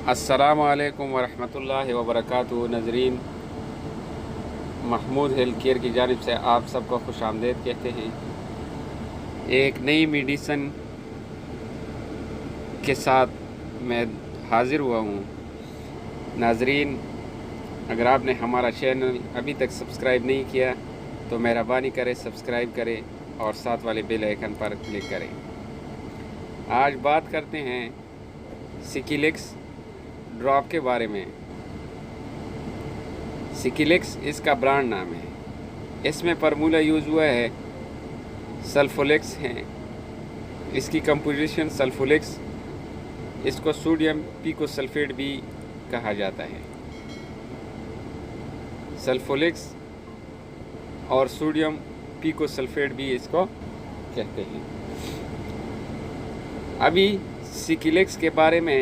अस्सलामु अलैकुम वरहमतुल्लाहि वबरकातुहू। नाज़रीन, महमूद हेल्थ केयर की जानिब से आप सबको खुश आमदेद कहते हैं। एक नई मेडिसन के साथ मैं हाज़िर हुआ हूँ। नाज़रीन, अगर आपने हमारा चैनल अभी तक सब्सक्राइब नहीं किया तो मेहरबानी करें सब्सक्राइब करें और साथ वाले बेल आइकन पर क्लिक करें। आज बात करते हैं सिकिलेक्स ड्रॉप के बारे में। सिकिलेक्स इसका ब्रांड नाम है। इसमें फार्मूला यूज़ हुआ है सल्फोलेक्स है। इसकी कंपोजिशन सल्फोलेक्स, इसको सोडियम पिकोसल्फेट भी कहा जाता है। सल्फोलेक्स और सोडियम पिकोसल्फेट भी इसको कहते हैं। अभी सिकिलेक्स के बारे में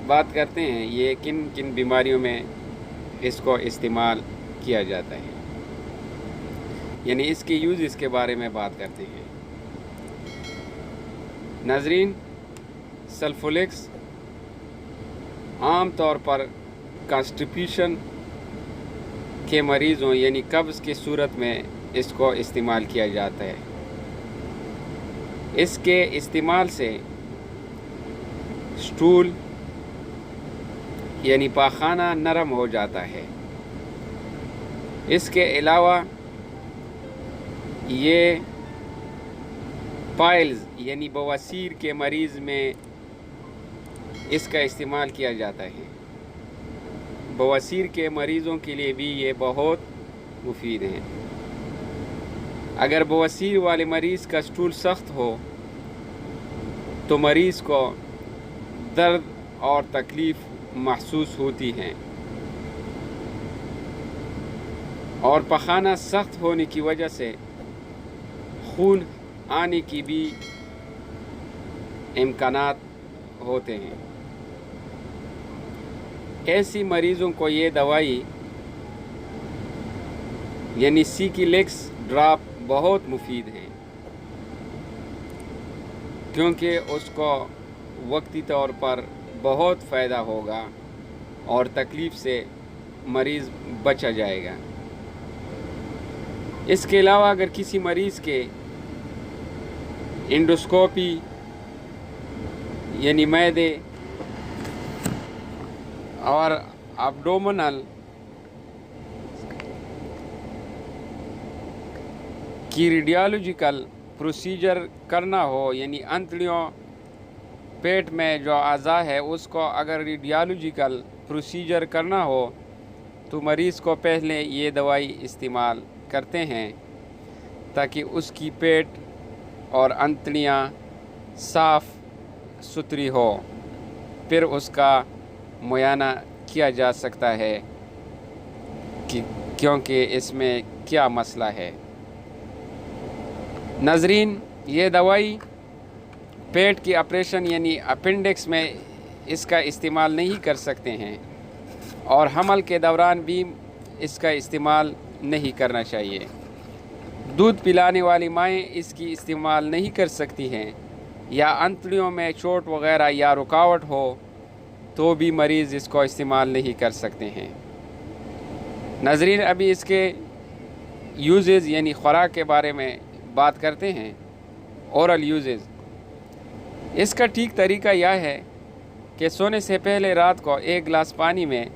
बात करते हैं। ये किन किन बीमारियों में इसको इस्तेमाल किया जाता है, यानी इसके यूज़ के बारे में बात करते हैं। नाज़रीन, सल्फोलेक्स आम तौर पर कॉन्स्टिपेशन के मरीज़ों यानी कब्ज़ की सूरत में इसको इस्तेमाल किया जाता है। इसके इस्तेमाल से स्टूल यानी पाखाना नरम हो जाता है। इसके अलावा ये पाइल्स यानी बवासीर के मरीज़ में इसका इस्तेमाल किया जाता है। बवासीर के मरीज़ों के लिए भी ये बहुत मुफीद है। अगर बवासीर वाले मरीज़ का स्टूल सख्त हो तो मरीज़ को दर्द और तकलीफ़ महसूस होती हैं और पखाना सख्त होने की वजह से खून आने की भी इम्कानात होते हैं। ऐसी मरीज़ों को ये दवाई यानी सिकिलेक्स ड्रॉप बहुत मुफीद है, क्योंकि उसको वक्ती तौर पर बहुत फ़ायदा होगा और तकलीफ़ से मरीज़ बचा जाएगा। इसके अलावा अगर किसी मरीज़ के एंडोस्कोपी यानी मैदे और एब्डोमिनल की रेडियोलॉजिकल प्रोसीजर करना हो, यानी अंतड़ियों पेट में जो अज़ा है उसको अगर रेडियोलॉजिकल प्रोसीजर करना हो तो मरीज़ को पहले ये दवाई इस्तेमाल करते हैं ताकि उसकी पेट और अंतड़ियाँ साफ़ सुथरी हो। फिर उसका मुआयना किया जा सकता है कि क्योंकि इसमें क्या मसला है। नाज़रीन, ये दवाई पेट की ऑपरेशन यानी अपेंडिक्स में इसका इस्तेमाल नहीं कर सकते हैं और हमल के दौरान भी इसका इस्तेमाल नहीं करना चाहिए। दूध पिलाने वाली माएँ इसकी इस्तेमाल नहीं कर सकती हैं, या अंतड़ियों में चोट वग़ैरह या रुकावट हो तो भी मरीज़ इसको इस्तेमाल नहीं कर सकते हैं। नाज़रीन, अभी इसके यूजेज़ यानी ख़ुराक के बारे में बात करते हैं। ओरल यूजेज़, इसका ठीक तरीका यह है कि सोने से पहले रात को 1 गिलास पानी में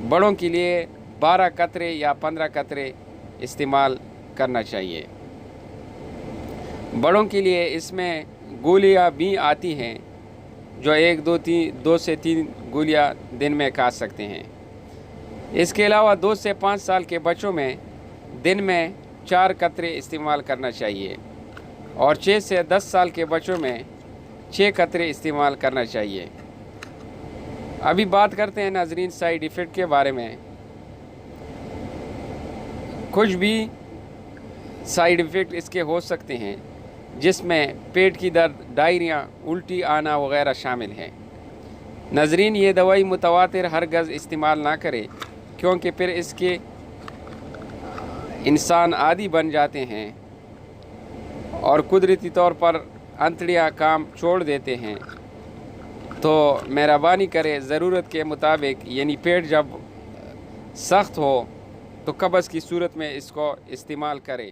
बड़ों के लिए 12 कतरे या 15 कतरे इस्तेमाल करना चाहिए। बड़ों के लिए इसमें गोलियां भी आती हैं जो 2 से 3 गोलियां दिन में खा सकते हैं। इसके अलावा 2 से 5 साल के बच्चों में दिन में 4 कतरे इस्तेमाल करना चाहिए और 6 से 10 साल के बच्चों में 6 कतरे इस्तेमाल करना चाहिए। अभी बात करते हैं नाज़रीन साइड इफ़ेक्ट के बारे में। कुछ भी साइड इफ़ेक्ट इसके हो सकते हैं जिसमें पेट की दर्द, डायरिया, उल्टी आना वग़ैरह शामिल है। नाज़रीन, ये दवाई मुतवातिर हरगज़ इस्तेमाल ना करें, क्योंकि फिर इसके इंसान आदी बन जाते हैं और कुदरती तौर पर अंतड़ियाँ काम छोड़ देते हैं تو مہربانی کرے ضرورت کے مطابق یعنی پیٹ جب سخت ہو تو قبض کی صورت میں اس کو استعمال کرے.